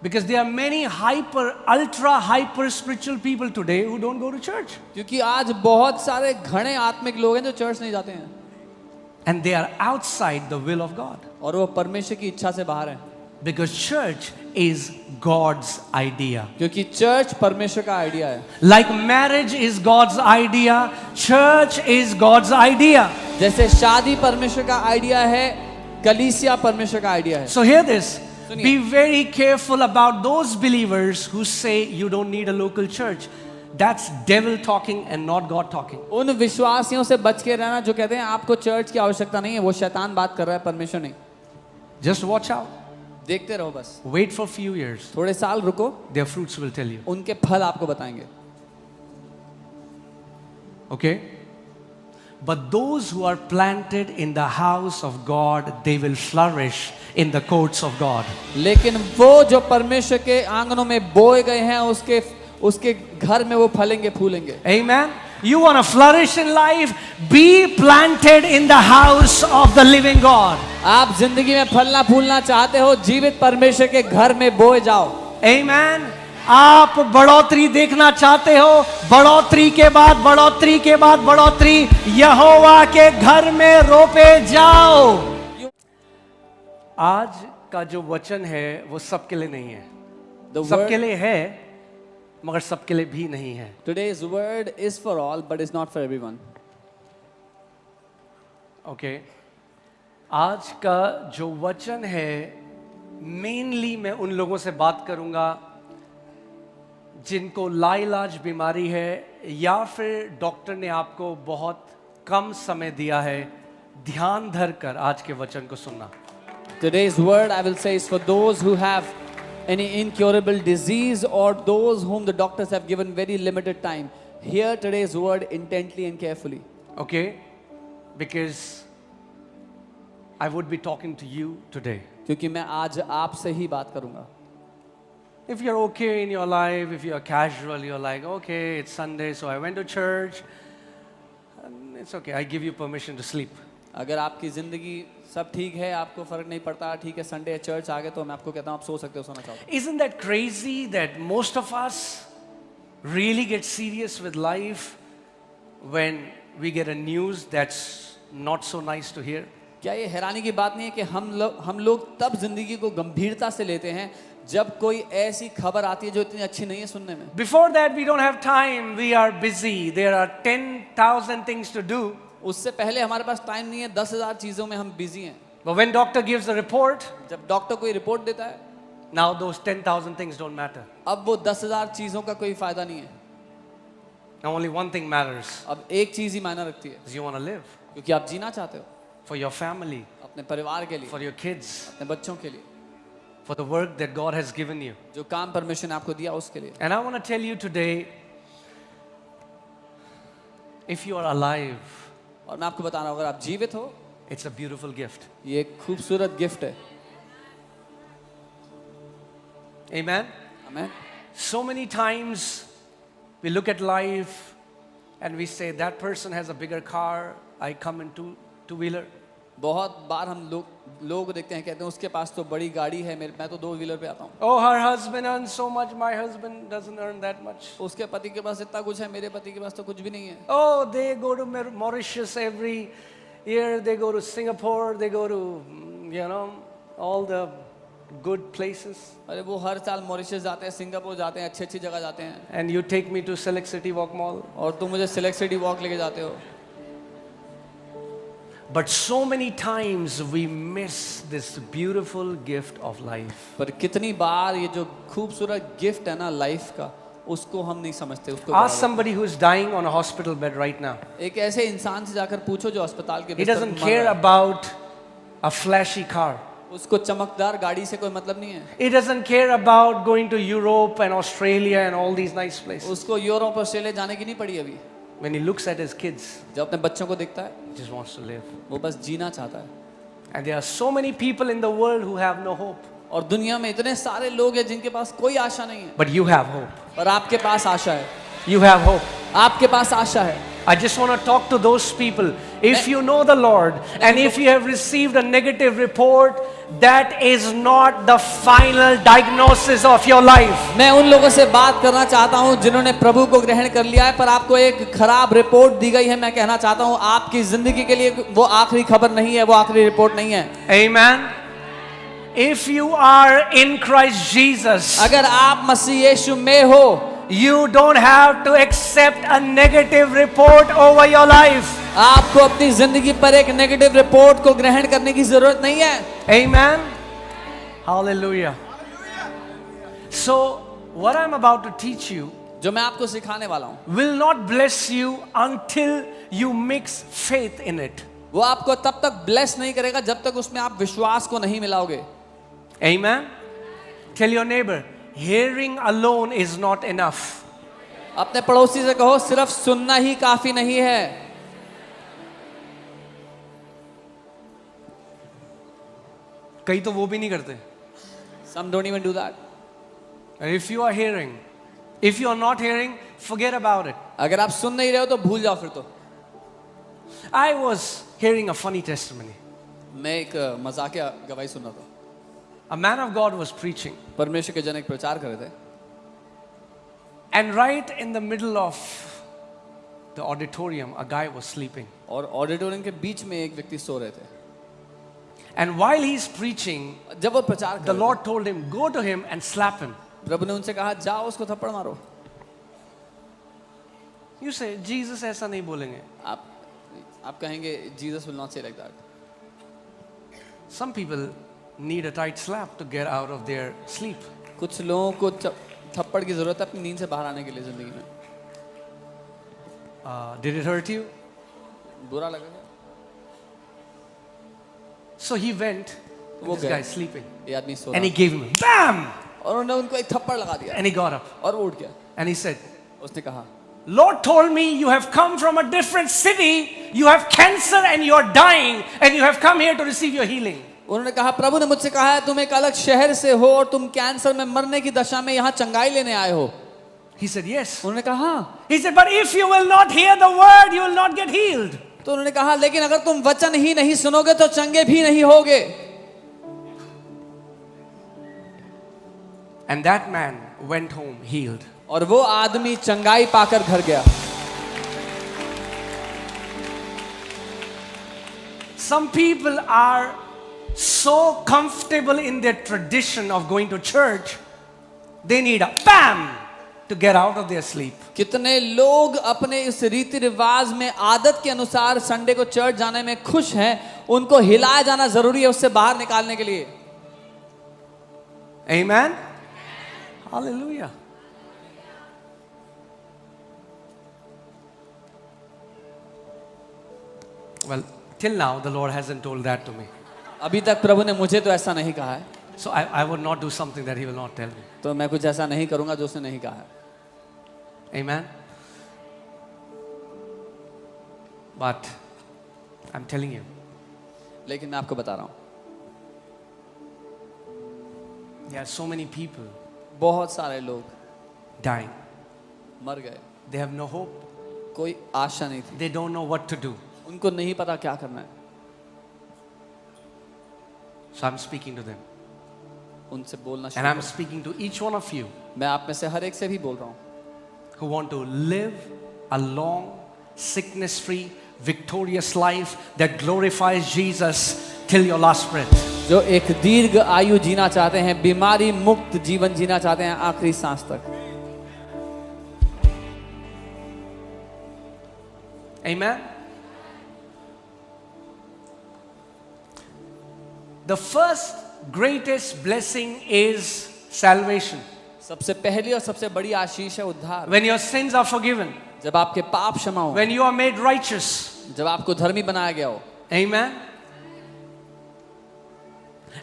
Because there are many ultra hyper spiritual people today who don't go to church. क्योंकि आज बहुत सारे घने आत्मिक लोग हैं जो चर्च नहीं जाते हैं And they are outside the will of God. और वो परमेश्वर की इच्छा से बाहर हैं Because church is God's idea. क्योंकि चर्च परमेश्वर का आइडिया है Like marriage is God's idea, church is God's idea. जैसे शादी परमेश्वर का आइडिया है कलीसिया परमेश्वर का आइडिया है So hear this. सुनिए। Be very careful about those believers who say you don't need a local church. That's devil talking and not God talking. उन विश्वासियों से बच के रहना जो कहते हैं आपको चर्च की आवश्यकता नहीं है वो शैतान बात कर रहा है परमेश्वर नहीं Just watch out. देखते रहो बस Wait for a few years. थोड़े साल रुको Their fruits will tell you. उनके फल आपको बताएंगे Okay? But those who are planted in the house of God, they will flourish in the courts of God. लेकिन वो जो परमेश्वर के आंगनों में बोए गए हैं उसके घर में वो फलेंगे फूलेंगे Amen? You want to flourish in life? Be planted in the house of the living God. आप जिंदगी में फलना फूलना चाहते हो जीवित परमेश्वर के घर में बोए जाओ Amen? आप बढ़ोतरी देखना चाहते हो बढ़ोतरी के बाद बढ़ोतरी के बाद बढ़ोतरी यहोवा के घर में रोपे जाओ आज का जो वचन है वो सबके लिए नहीं है सबके लिए है मगर सबके लिए भी नहीं है Today's word is for all but it's not for everyone. Okay आज का जो वचन है मेनली मैं उन लोगों से बात करूंगा जिनको लाइलाज बीमारी है या फिर डॉक्टर ने आपको बहुत कम समय दिया है ध्यान धर कर आज के वचन को सुनना Today's word I will say is for those who have any incurable disease or those whom the doctors have given very limited time. Hear today's word intently and carefully. Okay? Because I would be talking to you today. क्योंकि मैं आज आपसे ही बात करूंगा. If you're okay in your life, if you're casual, you're like, okay, it's Sunday, so I went to church. And it's okay, I give you permission to sleep. अगर आपकी जिंदगी सब ठीक है आपको फर्क नहीं पड़ता ठीक है संडे है चर्च आ गए तो मैं आपको कहता हूँ आप सो सकते हो सोना चाहो Isn't that crazy that most of us really get serious with life when we get a news that's not so nice to hear? क्या ये हैरानी की बात नहीं है कि हम लोग तब जिंदगी को गंभीरता से लेते हैं जब कोई ऐसी खबर आती है जो इतनी अच्छी नहीं है सुनने में Before that we don't have time, we are busy, there are 10,000 things to do. उससे पहले हमारे पास टाइम नहीं है 10,000 चीजों में हम बिजी हैं But when doctor gives the report, जब डॉक्टर कोई रिपोर्ट देता है now those 10,000 things don't matter. अब वो 10,000 चीजों का कोई फायदा नहीं है Now only one thing matters. अब एक चीज ही मायने रखती है Is you want to live क्योंकि आप जीना चाहते हो for your family, अपने परिवार के लिए for your kids, अपने बच्चों के लिए for the work that God has given you. जो काम परमेश्वर ने आपको दिया उसके लिए And I want to tell you today, if you are alive, और मैं आपको बता रहा हूँ अगर आप जीवित हो it's a beautiful gift. ये एक खूबसूरत गिफ्ट है Amen? आमीन So many times we look at life and we say that person has a bigger car, I come in two-wheeler. बहुत बार हम लोग देखते हैं कहते हैं उसके पास तो बड़ी गाड़ी है मैं तो 2 व्हीलर पे आता हूँ Oh, her husband earns so much, my husband doesn't earn that much. उसके पति के पास इतना कुछ है मेरे पति के पास तो कुछ भी नहीं है Oh, they go to Mauritius every year, they go to Singapore, they go to, all the good places. अरे वो हर साल मॉरिशस जाते हैं सिंगापुर जाते हैं अच्छी जगह जाते हैं And you take me to Select City Walk Mall. और तुम मुझे सिलेक्ट सिटी वॉक लेके जाते हो But so many times we miss this beautiful gift of life. पर कितनी बार ये जो खूबसूरत गिफ्ट है ना लाइफ का उसको हम नहीं समझते उसको Ask somebody who is dying on a hospital bed right now. एक ऐसे इंसान से जाकर पूछो जो अस्पताल के He बिस्तर doesn't पर मर care रहा है। about a flashy car. उसको चमकदार गाड़ी से कोई मतलब नहीं है He doesn't care about going to Europe and Australia and all these nice places. उसको यूरोप ऑस्ट्रेलिया जाने की नहीं पड़ी अभी When he looks at his kids, जब अपने बच्चों को देखता है he just wants to live. वो बस जीना चाहता है And there are so many people in the world who have no hope. और दुनिया में इतने सारे लोग हैं जिनके पास कोई आशा नहीं है But you have hope. पर आपके पास आशा है You have hope. आपके पास आशा है I just want to talk to those people. If you know the Lord and if you have received a negative report, that is not the final diagnosis of your life. मैं उन लोगों से बात करना चाहता हूं जिन्होंने प्रभु को ग्रहण कर लिया है पर आपको एक खराब रिपोर्ट दी गई है। मैं कहना चाहता हूं आपकी जिंदगी के लिए वो आखिरी खबर नहीं है, वो आखिरी रिपोर्ट नहीं है। Amen. If you are in Christ Jesus, अगर आप मसीह यीशु में हो, you don't have to accept a negative report over your life. आपको अपनी जिंदगी पर एक नेगेटिव रिपोर्ट को ग्रहण करने की जरूरत नहीं है। Amen. Hallelujah. So, what I'm about to teach you जो मैं आपको सिखाने वाला हूं will not bless you until you mix faith in it. वो आपको तब तक ब्लेस नहीं करेगा जब तक उसमें आप विश्वास को नहीं मिलाओगे। Amen. Tell your neighbor, hearing alone is not enough. अपने पड़ोसी से कहो सिर्फ सुनना ही काफी नहीं है। कई तो वो भी नहीं करते। Some don't even do that. And if you are hearing, if you are not hearing, forget about it. अगर आप सुन नहीं रहे हो तो भूल जाओ फिर तो। I was hearing a funny testimony. मैं एक मजाकिया गवाही सुन रहा था। A man of God was preaching, परमेश्वर के जन एक प्रचार कर रहे थे and right in the middle of the auditorium, a guy was sleeping. और ऑडिटोरियम के बीच में एक व्यक्ति सो रहे थे। And while he's preaching, जब वो प्रचार कर the रहे Lord told him, go to him and slap him. थे, प्रभु ने उनसे कहा जाओ उसको थप्पड़ मारो। You say, Jesus ऐसा नहीं बोलेंगे. आप कहेंगे Jesus will not say like that. Some people need a tight slap to get out of their sleep. कुछ लोगों को थप्पड़ की जरूरत है अपनी नींद से बाहर आने के लिए जिंदगी में। Did it hurt you? बुरा लगा क्या? So he went, वो this गए। guy sleeping, ये आदमी सो and he रहा gave him a bam, और उन्होंने उनको एक थप्पड़ लगा दिया and he got up, और वो उठ गया। and he said, उसने कहा Lord told me you have come from a different city, you have cancer and you are dying, and you have come here to receive your healing. उन्होंने कहा प्रभु ने मुझसे कहा है तुम एक अलग शहर से हो और तुम कैंसर में मरने की दशा में यहाँ चंगाई लेने आए हो। He said, yes. उन्होंने कहा हाँ। He said, but if you will not hear the word, you will not get healed. तो उन्होंने कहा लेकिन अगर तुम वचन ही नहीं सुनोगे तो चंगे भी नहीं होगे। And that man went home healed. और वो आदमी चंगाई पाकर घर गया। Some people are so comfortable in their tradition of going to church, they need a bam to get out of their sleep. कितने लोग अपने इस रीति रिवाज में आदत के अनुसार संडे को चर्च जाने में खुश हैं, उनको हिलाया जाना जरूरी है उससे बाहर निकालने के लिए। Amen. Hallelujah. Well, till now the Lord hasn't told that to me. अभी तक प्रभु ने मुझे तो ऐसा नहीं कहा है, So I would not do something that He will not tell me. तो मैं कुछ ऐसा नहीं करूंगा जो उसने नहीं कहा है। Amen. But I'm telling you, लेकिन मैं आपको बता रहा हूं there are so many people बहुत सारे लोग dying. मर गए, They have no hope. कोई आशा नहीं थी, They don't know what to do. उनको नहीं पता क्या करना है। So I'm speaking to them. उनसे बोलना And शुरू I'm करो। speaking to each one of you मैं आप में से हर एक से भी बोल रहा हूँ who want to live a long, sickness-free, victorious life that glorifies Jesus till your last breath. जो एक दीर्घ आयु जीना चाहते हैं, बीमारी मुक्त जीवन जीना चाहते हैं आखिरी सांस तक। Amen. The first greatest blessing is salvation. सबसे पहली और सबसे बड़ी आशीष है उद्धार। When your sins are forgiven, जब आपके पाप क्षमा हो, when you are made righteous. जब आपको धर्मी बनाया गया हो। Amen.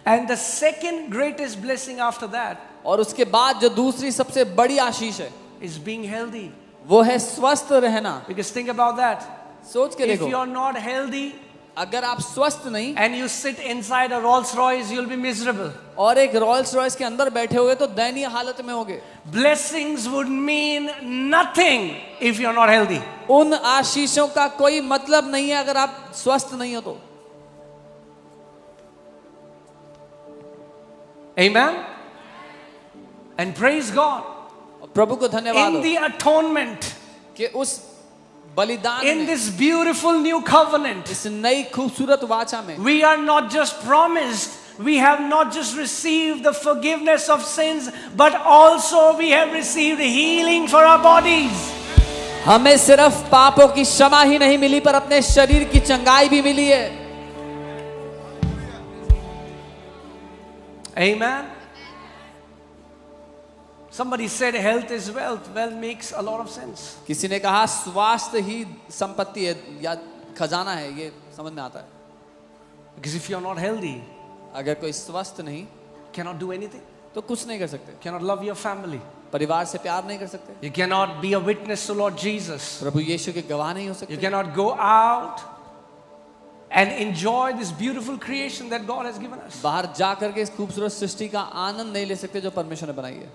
And the second greatest blessing after that और उसके बाद जो दूसरी सबसे बड़ी आशीष है is being healthy. वो है स्वस्थ रहना। Because think about that. सोच के If देखो, you are not healthy, अगर आप स्वस्थ नहीं and you sit inside a Rolls Royce, you'll be miserable. और एक रॉयल्स रॉयस के अंदर बैठे हुए तो दयनीय हालत में होगे। Blessings would mean nothing if you're not healthy. उन आशीषों का कोई मतलब नहीं है अगर आप स्वस्थ नहीं हो तो। Amen. And praise God. प्रभु को धन्यवाद In हो the atonement, कि उस बलिदान in में, this beautiful new covenant, इस नई खूबसूरत वाचा में we are not just promised, we have not just received the forgiveness of sins, but also we have received healing for our bodies. हमें सिर्फ पापों की क्षमा ही नहीं मिली पर अपने शरीर की चंगाई भी मिली है। Amen. Somebody said health is wealth. Wealth makes a lot of sense. किसी ने कहा स्वास्थ्य ही संपत्ति है या खजाना है, ये समझ में आता है। Because if you're not healthy, अगर कोई स्वस्थ नहीं cannot do anything. तो कुछ नहीं कर सकते, Cannot love your family. परिवार से प्यार नहीं कर सकते, You cannot be a witness to Lord Jesus. प्रभु यीशु के गवाह नहीं हो You सकते, cannot go out and enjoy this beautiful creation that God has given us. बाहर जा करके इस खूबसूरत सृष्टि का आनंद नहीं ले सकते जो परमेश्वर ने बनाई है।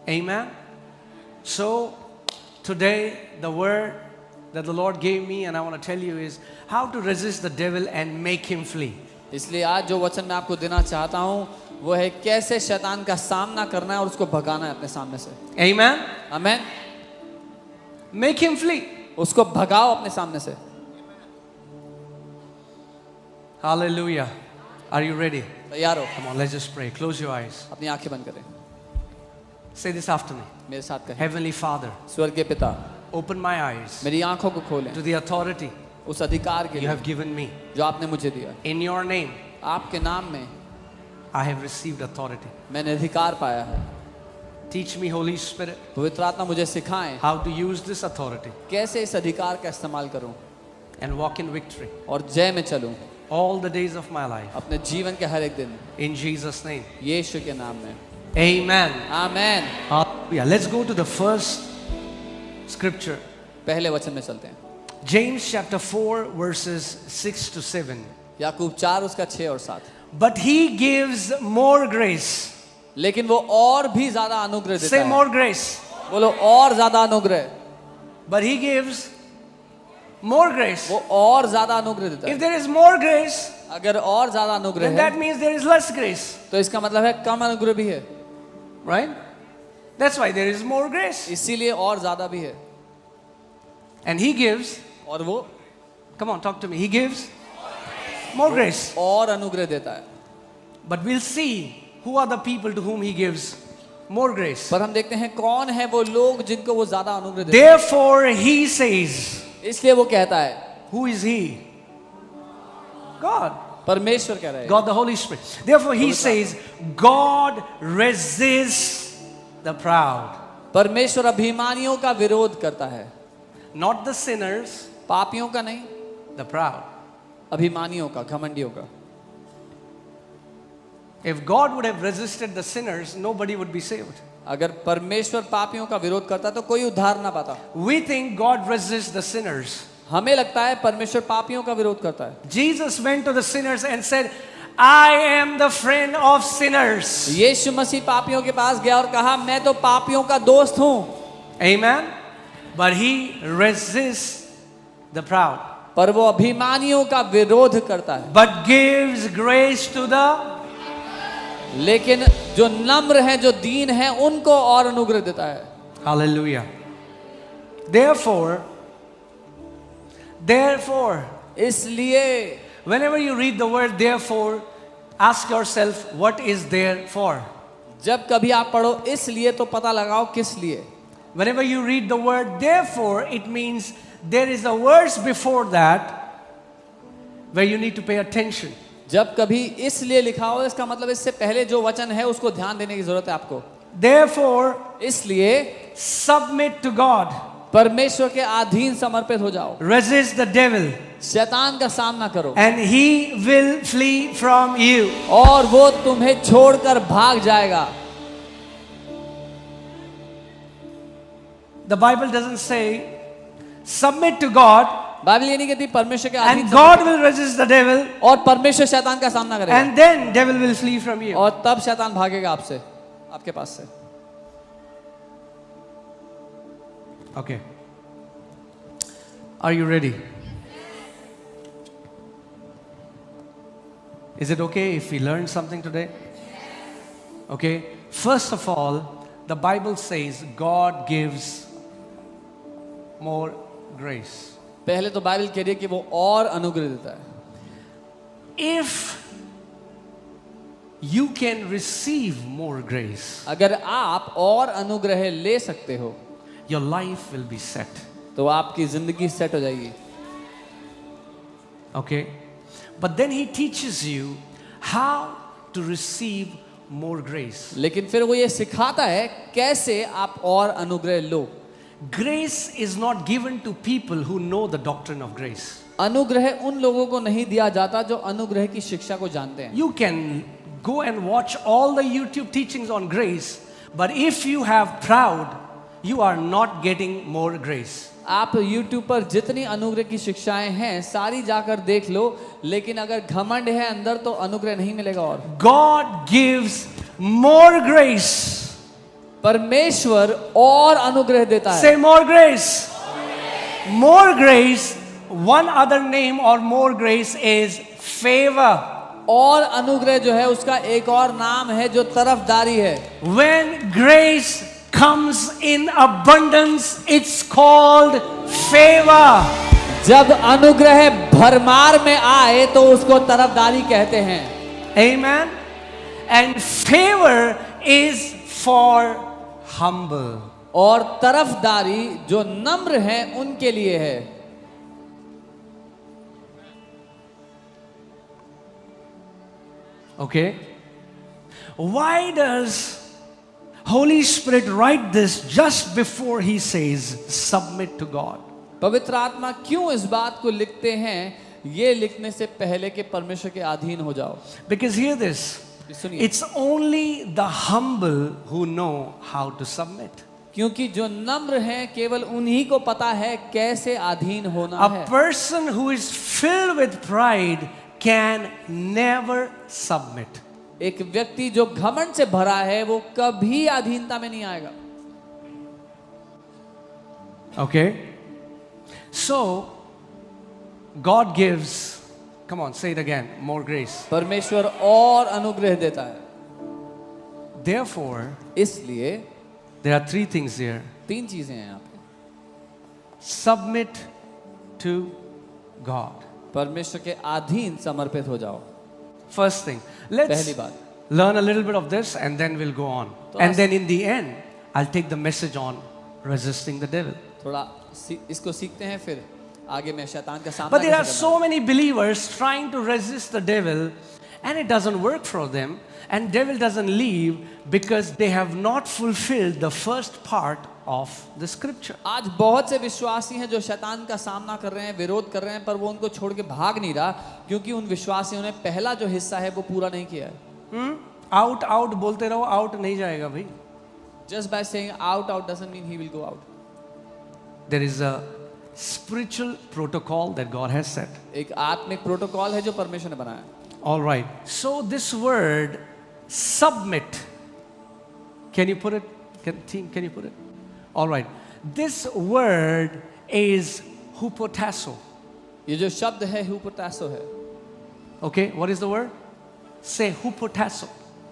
Amen. So today the word that the Lord gave me and I want to tell you is how to resist the devil and make him flee. इसलिए आज जो वचन मैं आपको देना चाहता हूँ वो है कैसे शैतान का सामना करना है और उसको भगाना है अपने सामने से। Amen. आमेन। Make him flee. उसको भगाओ अपने सामने से। Hallelujah. Are you ready? तैयार हो? Come on, let's just pray. Close your eyes. अपनी आंखें बंद करें। Say this after me. मेरे साथ कहें। Heavenly Father, स्वर्गीय पिता, open my eyes मेरी आंखों को खोलें to the authority उस अधिकार के you लिए have given me. जो आपने मुझे दिया। In your name, आपके नाम में I have received authority. मैंने अधिकार पाया है। Teach me, Holy Spirit, पवित्र आत्मा मुझे सिखाएं how to use this authority कैसे इस अधिकार का इस्तेमाल करूं and walk in victory और जय में चलूं all the days of my life. अपने जीवन के हर एक दिन, In Jesus' name. यीशु के नाम में। Amen. Amen. Hallelujah. Let's go to the first scripture. पहले वचन में चलते हैं। James chapter 4 verses 6 to 7. याकूब 4 उसका 6 और 7। But he gives more grace. लेकिन वो और भी ज्यादा अनुग्रह देता Say है। more grace. बोलो और ज्यादा अनुग्रह। But he gives more grace. वो और ज्यादा अनुग्रह देता If है। there is more grace, अगर और ज्यादा अनुग्रह then है that means there is less grace. तो इसका मतलब है कम अनुग्रह भी है। Right? That's why there is more grace. इसीलिए और ज्यादा भी है। And he gives, और वो come on, talk to me. He gives more grace. और अनुग्रह देता है। But we'll see who are the people to whom he gives more grace. पर हम देखते हैं कौन है वो लोग जिनको वो ज्यादा अनुग्रह देता है। Therefore he says, इसलिए वो कहता है, who is he? God. परमेश्वर कह रहा है, God the Holy Spirit. Therefore he says, God resists the proud. परमेश्वर अभिमानियों का विरोध करता है, Not the sinners, पापियों का नहीं, the proud. अभिमानियों का, घमंडियों का। If God would have resisted the sinners, nobody would be saved. अगर परमेश्वर पापियों का विरोध करता तो कोई उद्धार ना पाता। We think God resists the sinners. हमें लगता है परमेश्वर पापियों का विरोध करता है। Jesus went to the sinners and said, I am the friend of sinners. यीशु मसीह पापियों के पास गया और कहा मैं तो पापियों का दोस्त हूँ। Amen. But he resists the proud. पर वो अभिमानियों का विरोध करता है। But gives grace to the. लेकिन जो नम्र हैं, जो दीन हैं, उनको और अनुग्रह देता है। Hallelujah. Therefore, इसलिए whenever you read the word therefore, ask yourself, what is there for? जब कभी आप पढ़ो इसलिए तो पता लगाओ किस लिए। Whenever you read the word therefore, it means there is a verse before that where you need to pay attention. जब कभी इसलिए लिखा हो इसका मतलब इससे पहले जो वचन है उसको ध्यान देने की जरूरत है आपको। Therefore, इसलिए submit to God. परमेश्वर के अधीन समर्पित हो जाओ। Resist the devil. शैतान का सामना करो And he will flee from you. और वो तुम्हें छोड़कर भाग जाएगा। The Bible doesn't say submit to God Bible ये नहीं कहती परमेश्वर के अधीन And God will resist the devil, और परमेश्वर शैतान का सामना करेगा and then devil will flee from you. और तब शैतान भागेगा आपसे, आपके पास से। Okay. Are you ready? Is it okay if we learn something today? Okay. First of all, the Bible says God gives more grace. पहले तो बाइबल कह रही है कि वो और अनुग्रह देता है। If you can receive more grace, अगर आप और अनुग्रह ले सकते हो your life will be set. तो आपकी जिंदगी सेट हो जाएगी। Okay? But then he teaches you how to receive more grace. लेकिन फिर वो ये सिखाता है कैसे आप और अनुग्रह लो। Grace is not given to people who know the doctrine of grace. अनुग्रह उन लोगों को नहीं दिया जाता जो अनुग्रह की शिक्षा को जानते हैं। You can go and watch all the YouTube teachings on grace, but if you have pride, you are not getting more grace. आप YouTube पर जितनी अनुग्रह की शिक्षाएं हैं सारी जाकर देख लो, लेकिन अगर घमंड है अंदर तो अनुग्रह नहीं मिलेगा। और God gives more grace. परमेश्वर और अनुग्रह देता है। Say more grace. More grace. One other name or more grace is favor. और अनुग्रह जो है उसका एक और नाम है जो तरफदारी है। When grace comes in abundance, it's called favor. जब अनुग्रह भरमार में आए तो उसको तरफदारी कहते हैं। Amen. And favor is for humble. और तरफदारी जो नम्र है उनके लिए है। Okay? Why does Holy Spirit write this just before he says submit to God? पवित्र आत्मा क्यों इस बात को लिखते हैं, ये लिखने से पहले कि परमेश्वर के अधीन हो जाओ? Because hear this. सुनिए, It's only the humble who know how to submit. क्योंकि जो नम्र हैं केवल उन्हीं को पता है कैसे अधीन होना A है। person who is filled with pride can never submit. एक व्यक्ति जो घमंड से भरा है वो कभी अधीनता में नहीं आएगा। Okay? So, God gives, come on, say it again, more grace. परमेश्वर और अनुग्रह देता है। Therefore, इसलिए there are three things here. तीन चीजें हैं यहाँ पे। Submit to God. परमेश्वर के अधीन समर्पित हो जाओ। First thing. पहली Let's बात, learn a little bit of this and then we'll go on. तो And then in the end, I'll take the message on resisting the devil. थोड़ा इसको सीखते हैं, फिर आगे मैं शैतान का सामना But there are कैसे so many believers trying to resist the devil and it doesn't work for them, and devil doesn't leave because they have not fulfilled the first part of the scripture. करना। आज बहुत से विश्वासी हैं जो शैतान का सामना कर रहे हैं, विरोध कर रहे हैं, पर वो उनको छोड़ के भाग नहीं रहा क्योंकि उन विश्वासियों ने पहला जो हिस्सा है वो पूरा नहीं किया है। Out out बोलते रहो, out नहीं जाएगा भाई. Just by saying out doesn't mean he will go out. There is a spiritual protocol that God has set. एक आत्मिक प्रोटोकॉल है जो परमेश्वर ने बनाया है। All right. So this word submit, can you put it? Can you put it? All right. This word is hupotasso. ये जो शब्द है हुपोटासो है। Okay, what is the word? Say hupotasso.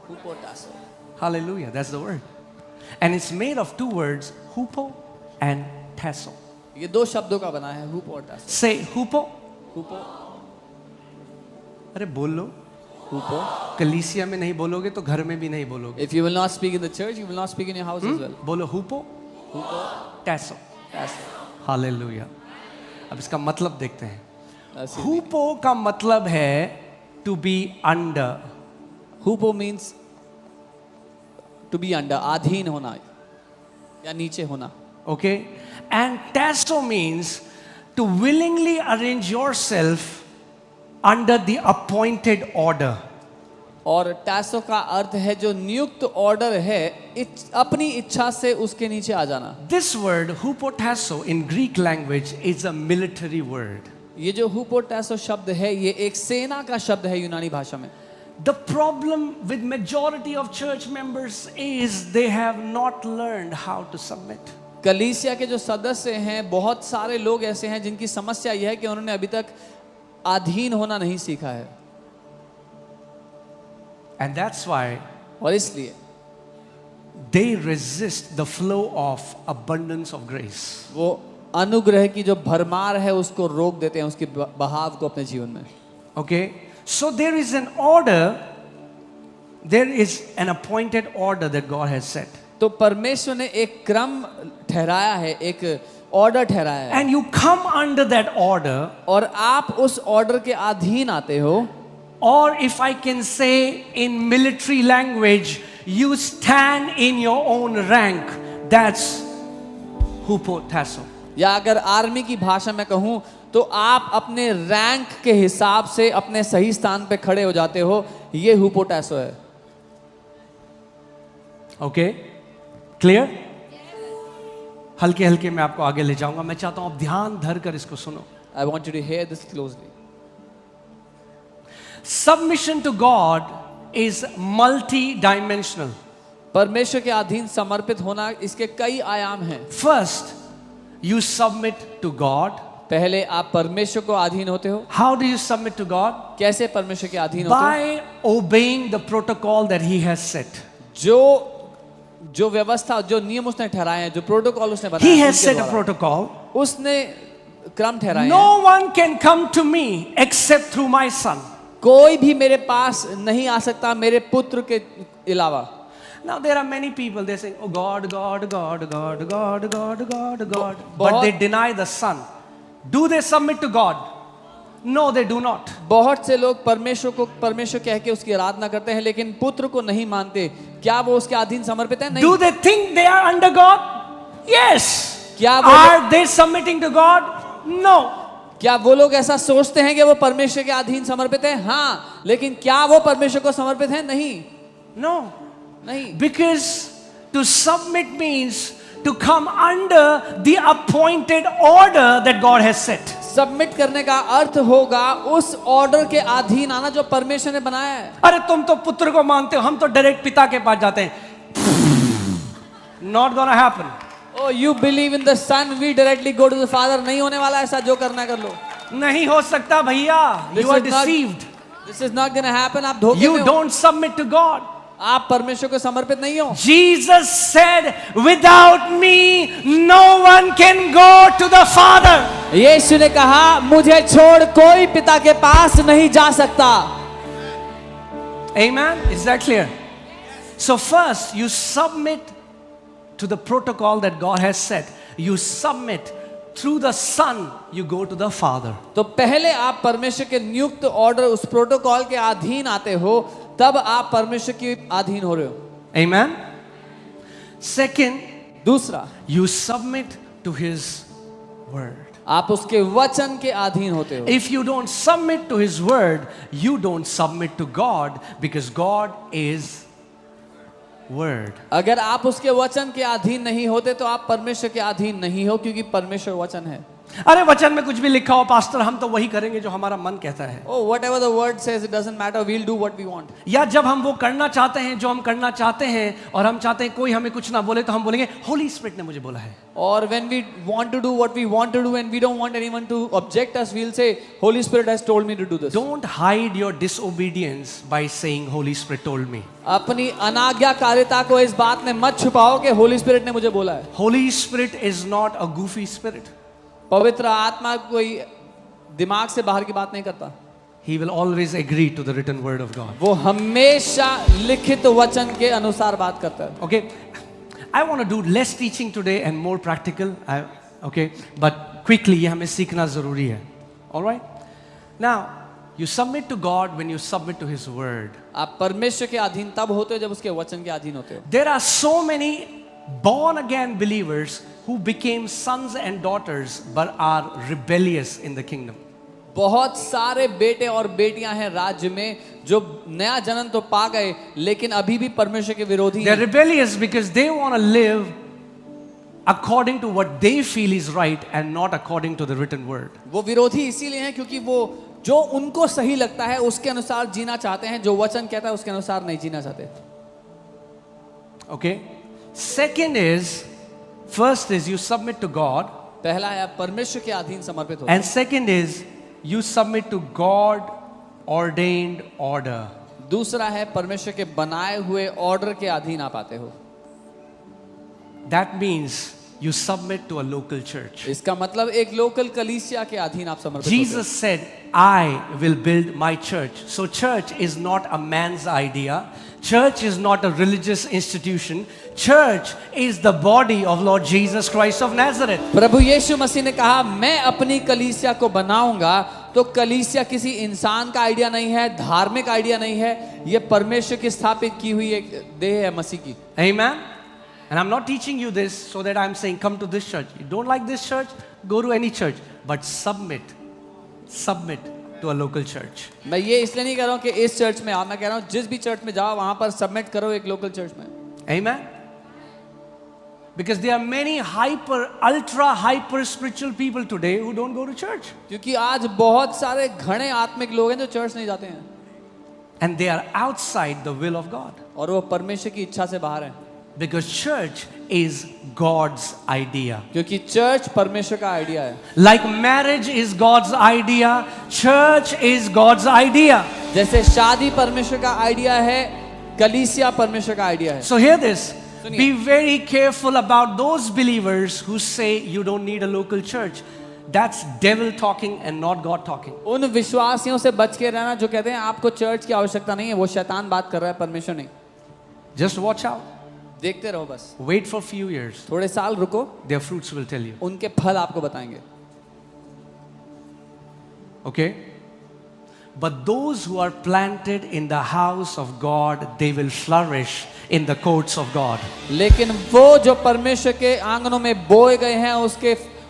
हुपोटासो। Hallelujah, that's the word. And it's made of two words, hupo and tasso. ये दो शब्दों का बना है, हुपोटासो। Say hupo. हुपो, अरे बोल लो। हुपो। कलीसिया में नहीं बोलोगे तो घर में भी नहीं बोलोगे। If you will not speak in the church, you will not speak in your house as well. बोलो hupo, हुपो, tasso. टासो। Hallelujah. अब इसका मतलब देखते हैं। That's it. हुपो का मतलब है to be under. हुपो means to be under, अधीन होना या नीचे होना। Okay? And tasso means to willingly arrange yourself under the appointed order. और टैसो का अर्थ है जो नियुक्त ऑर्डर है, अपनी इच्छा से उसके नीचे आ जाना। This word hupotasso in Greek language is a military word. ये जो हुपोटैसो शब्द है ये एक सेना का शब्द है यूनानी भाषा में। The problem with majority of church members is they have not learned how to submit. कलीसिया के जो सदस्य हैं, बहुत सारे लोग ऐसे हैं जिनकी समस्या यह है कि उन्होंने अभी तक अधीन होना नहीं सीखा है। And that's why और इसलिए they resist the flow of abundance of grace. वो अनुग्रह की जो भरमार है उसको रोक देते हैं, उसके बहाव को अपने जीवन में। Okay? So there is an order, there is an appointed order that God has set. तो परमेश्वर ने एक क्रम ठहराया है, एक ऑर्डर ठहराया है, And you come under that order, और आप उस ऑर्डर के अधीन आते हो, or if I can say in military language, you stand in your own rank. That's hupotasso. या अगर आर्मी की भाषा में कहूं तो आप अपने रैंक के हिसाब से अपने सही स्थान पे खड़े हो जाते हो, ये हुपोटैसो है। Okay? Clear? हल्के हल्के मैं आपको आगे ले जाऊंगा। मैं चाहता हूं आप ध्यान धर कर इसको सुनो। I want you to hear this closely. Submission to God is multi-dimensional. परमेश्वर के अधीन समर्पित होना, इसके कई आयाम हैं। First, you submit to God. पहले आप परमेश्वर को अधीन होते हो। How do you submit to God? कैसे परमेश्वर के अधीन होते हो? By obeying the protocol that He has set. जो व्यवस्था, जो नियम उसने ठहराए हैं, जो प्रोटोकॉल उसने बनाया, He has उनके set a द्वारा protocol. उसने क्रम ठहराए हैं। No one can come to me except through my Son. कोई भी मेरे पास नहीं आ सकता मेरे पुत्र के अलावा। Now there are many people, they say, oh God, God, God, God, God, God, God, God. But बहुत- they deny the Son. Do they submit to God? No, they do not. बहुत से लोग परमेश्वर को परमेश्वर कह के उसकी आराधना करते हैं, लेकिन पुत्र को नहीं मानते। क्या वो उसके अधीन समर्पित है? नहीं। Do they think they are under God? Yes. क्या वो Are they submitting to God? No. क्या वो लोग ऐसा सोचते हैं कि वो परमेश्वर के अधीन समर्पित है? हाँ, लेकिन क्या वो परमेश्वर को समर्पित है? नहीं, No. नहीं। Because to submit means to come under the appointed order that God has set. Submit करने का अर्थ होगा उस ऑर्डर के अधीन आना जो परमेश्वर ने बनाया है। अरे तुम तो पुत्र को मानते हो, हम तो डायरेक्ट पिता के पास जाते हैं। Not gonna happen. Oh, you believe in the Son, we directly go to the Father. नहीं होने वाला ऐसा, जो करना कर लो। नहीं हो सकता भैया। This You are is not- deceived. This is not gonna happen. आप धोखे में You हो। don't submit to God. आप परमेश्वर को समर्पित नहीं हो। Jesus said, without me, no one can go to the Father. यीशु ने कहा, मुझे छोड़ कोई पिता के पास नहीं जा सकता। Amen? Is that clear? So first, you submit to the protocol that God has set. You submit through the Son, you go to the Father. तो पहले आप परमेश्वर के नियुक्त ऑर्डर, उस प्रोटोकॉल के अधीन आते हो, तब आप परमेश्वर के अधीन हो रहे हो। Amen? Second, दूसरा, you submit to His Word. आप उसके वचन के अधीन होते हो। If you don't submit to His Word, you don't submit to God because God is Word. अगर आप उसके वचन के अधीन नहीं होते तो आप परमेश्वर के अधीन नहीं हो, क्योंकि परमेश्वर वचन है। अरे वचन में कुछ भी लिखा हो पास्टर, हम तो वही करेंगे जो हमारा मन कहता है। Oh, whatever the word says, it doesn't matter. We'll do what we want. या जब हम वो करना चाहते हैं जो हम करना चाहते हैं और हम चाहते हैं कोई हमें कुछ ना बोले तो हम बोलेंगे होली स्पिरिट ने मुझे बोला है। Or when we want to do what we want to do and we don't want anyone to object us, we'll say, Holy Spirit has told me to do this. Don't hide your disobedience by saying Holy Spirit told me. अपनी अनाज्ञाकारिता को इस बात में मत छुपाओ कि Holi spirit ने मुझे बोला है। Holy Spirit is not a goofy spirit. पवित्र आत्मा कोई दिमाग से बाहर की बात नहीं करता। He will always agree to the written word of God. वो हमेशा लिखित वचन के अनुसार बात करता है। Okay, I want to do less teaching today and more practical. Okay, but quickly ये हमें सीखना जरूरी है. All right? Now, you submit to God when you submit to His word. आप परमेश्वर के अधीन तब होते हो जब उसके वचन के अधीन होते हो। There are so many born again believers who became sons and daughters but are rebellious in the kingdom. बहुत सारे बेटे और बेटियां हैं राज्य में जो नया जन्म तो पा गए लेकिन अभी भी परमेश्वर के विरोधी They're हैं। rebellious because they want to live according to what they feel is right and not according to the written word. वो विरोधी इसीलिए हैं क्योंकि वो जो उनको सही लगता है उसके अनुसार जीना चाहते हैं, जो वचन कहता है उसके अनुसार नहीं जीना चाहते। Okay? Second is, first is you submit to God, पहला है आप परमेश्वर के अधीन समर्पित हो, and second is you submit to God ordained order. दूसरा है परमेश्वर के बनाए हुए ऑर्डर के अधीन आप आते हो। That means you submit to a local church. इसका मतलब एक लोकल कलीसिया के अधीन आप समर्पित होते Jesus said, I will build my church. So church is not a man's idea. Church is not a religious institution. Church is the body of Lord Jesus Christ of Nazareth. हो। प्रभु यीशु मसीह ने कहा मैं अपनी कलीसिया को बनाऊंगा, तो कलीसिया किसी इंसान का आइडिया नहीं है, धार्मिक आइडिया नहीं है, ये परमेश्वर की स्थापित की हुई एक देह है मसीह की। Amen? And I'm not teaching you this so that I'm saying come to this church. You don't like this church, go to any church. But submit to a local church. मैं ये इसलिए नहीं कह रहा हूँ कि इस चर्च में आओ, मैं कह रहा हूँ जिस भी चर्च में जाओ वहां पर सबमिट करो एक लोकल चर्च में। Amen? Because there are many ultra hyper spiritual people today who don't go to church. क्योंकि आज बहुत सारे घने आत्मिक लोग हैं जो चर्च नहीं जाते हैं And they are outside the will of God. और वो परमेश्वर की इच्छा से बाहर हैं। Because church is God's idea. क्योंकि चर्च परमेश्वर का आइडिया है। Like marriage is God's idea, church is God's idea. जैसे शादी परमेश्वर का आइडिया है, कलीसिया परमेश्वर का आइडिया है। So hear this. सुनिए। Be very careful about those believers who say you don't need a local church. That's devil talking and not God talking. उन विश्वासियों से बच के रहना जो कहते हैं आपको चर्च की आवश्यकता नहीं है, वो शैतान बात कर रहा है, परमेश्वर नहीं। Just watch out. देखते रहो बस, Wait for a few years. थोड़े साल रुको, Their fruits will tell you. उनके फल आपको बताएंगे। Okay? But those who are planted in the house of God, they will flourish in the courts of God. लेकिन वो जो परमेश्वर के आंगनों में बोए गए हैं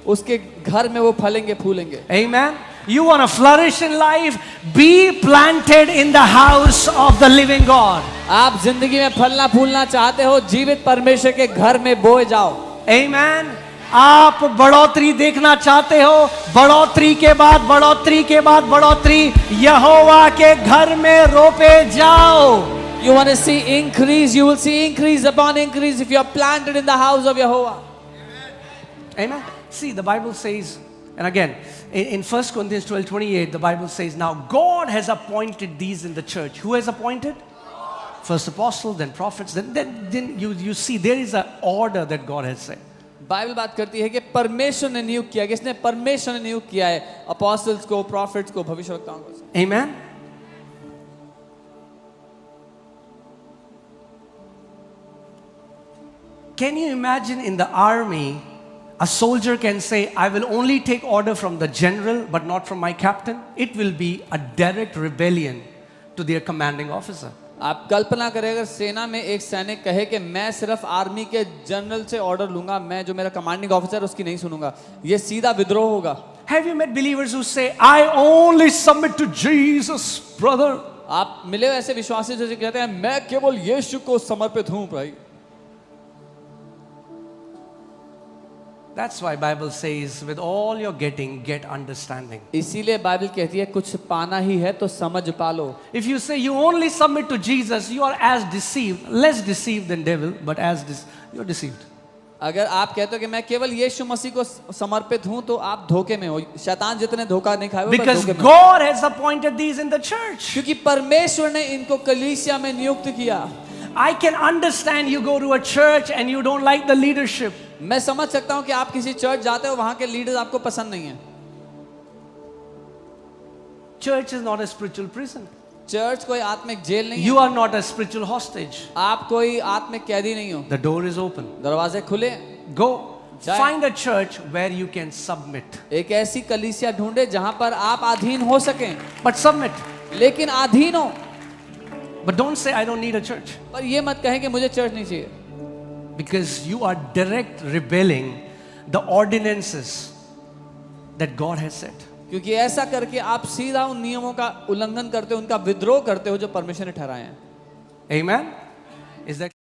उसके घर में वो फलेंगे फूलेंगे। Amen? You want to flourish in life? Be planted in the house of the living God. आप जिंदगी में फलना फूलना चाहते हो, जीवित परमेश्वर के घर में बोए जाओ। Amen? आप बढ़ोतरी देखना चाहते हो, बढ़ोतरी के बाद बढ़ोतरी के बाद बढ़ोतरी, यहोवा के घर में रोपे जाओ। You want to see increase, you will see increase upon increase if you are planted in the house of Jehovah. Amen. See, the Bible says, and again, in 1 Corinthians 12:28, the Bible says, now God has appointed these in the church. Who has appointed? First apostles, then prophets. Then you see there is an order that God has said. Bible बात करती है कि परमेश्वर ने नियुक्त किया, किसने? परमेश्वर ने नियुक्त किया है apostles को, prophets को, भविष्यवक्ताओं को। Amen. Can you imagine in the army, a soldier can say, I will only take order from the general, but not from my captain? It will be a direct rebellion to their commanding officer. आप कल्पना करें अगर सेना में एक सैनिक कहे कि मैं सिर्फ आर्मी के जनरल से ऑर्डर लूंगा, मैं जो मेरा कमांडिंग ऑफिसर उसकी नहीं सुनूंगा, ये सीधा विद्रोह होगा। Have you met believers who say, I only submit to Jesus, brother? आप मिले हो ऐसे विश्वासी जो कहते हैं मैं केवल यीशु को समर्पित हूं भाई। That's why Bible says, with all you're getting, get understanding. इसीलिए बाइबल कहती है कुछ पाना ही है तो समझ पालो। If you say you only submit to Jesus, you are as deceived, less deceived than devil, but you're deceived. अगर आप कहते हो कि मैं केवल यीशु मसीह को समर्पित हूं तो आप धोखे में हो, शैतान जितने धोखा नहीं खाए Because God has appointed these in the church. क्योंकि परमेश्वर ने इनको कलीसिया में नियुक्त किया। I can understand you go to a church and you don't like the leadership. मैं समझ सकता हूं कि आप किसी चर्च जाते हो, वहां के लीडर्स आपको पसंद नहीं है। Church is not a spiritual prison. Church कोई आत्मिक जेल नहीं You है। are not a spiritual hostage. आप कोई आत्मिक कैदी नहीं हो। The door is open. दरवाजे खुले। Go. जाए। Find a church where you can submit. एक ऐसी कलीसिया ढूंढे जहां पर आप अधीन हो सकें, But submit. लेकिन अधीन हो। But don't say, I don't need a church. पर ये मत कहें कि मुझे चर्च नहीं चाहिए, Because you are direct rebelling the ordinances that God has set. क्योंकि ऐसा करके आप सीधा उन नियमों का उल्लंघन करते हो, उनका विद्रोह करते हो जो परमेश्वर ने ठहराए हैं। Amen? Is that